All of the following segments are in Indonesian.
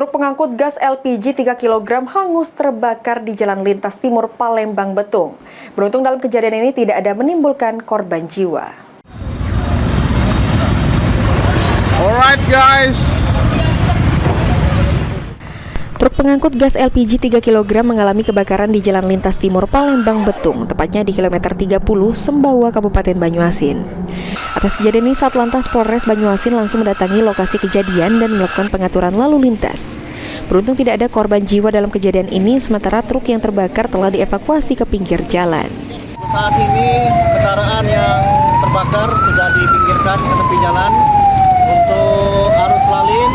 Truk pengangkut gas LPG 3 kg hangus terbakar di Jalan Lintas Timur Palembang Betung. Beruntung dalam kejadian ini tidak ada menimbulkan korban jiwa. Alright guys. Truk pengangkut gas LPG 3 kg mengalami kebakaran di Jalan Lintas Timur Palembang Betung, tepatnya di kilometer 30 Sembawa, Kabupaten Banyuasin. Atas kejadian ini, Satlantas Polres Banyuasin langsung mendatangi lokasi kejadian dan melakukan pengaturan lalu lintas. Beruntung tidak ada korban jiwa dalam kejadian ini, sementara truk yang terbakar telah dievakuasi ke pinggir jalan. Saat ini kendaraan yang terbakar sudah dipinggirkan ke tepi jalan. Untuk arus lalin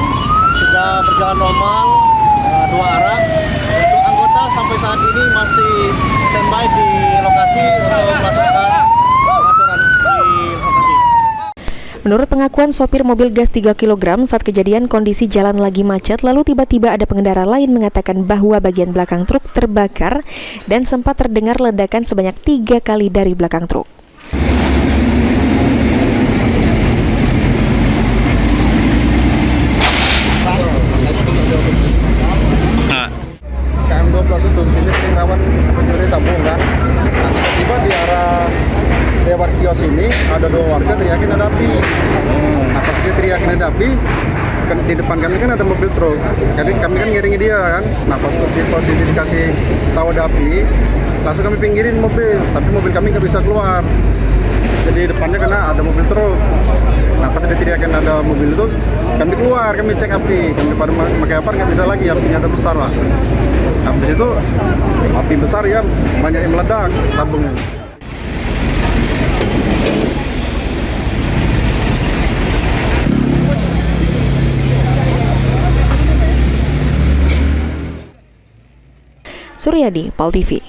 sudah berjalan normal, dua arah. Untuk anggota sampai saat ini masih standby di lokasi untuk melakukan pengaturan di lokasi. Menurut pengakuan sopir mobil gas 3 kg, saat kejadian kondisi jalan lagi macet, lalu tiba-tiba ada pengendara lain mengatakan bahwa bagian belakang truk terbakar dan sempat terdengar ledakan sebanyak 3 kali dari belakang truk. KM12 itu di sini sering rawan pencuri tabung kan. Nah, tiba-tiba di arah lewat kios ini ada dua warga teriakin ada api. Nah, pas dia teriakin ada api, kan di depan kami kan ada mobil truk. Jadi kami kan ngiringi dia kan. Nah, pas di posisi dikasih tahu ada api, langsung kami pinggirin mobil, tapi mobil kami nggak bisa keluar. Jadi depannya kena ada mobil truk. Nah, pas dia teriakin ada mobil itu, kami keluar, kami cek api. Kami pada pakai apa nggak bisa lagi, apinya ada besar lah. Habis itu api besar ya banyak yang meledak tabungnya. Suryadi, PAL TV.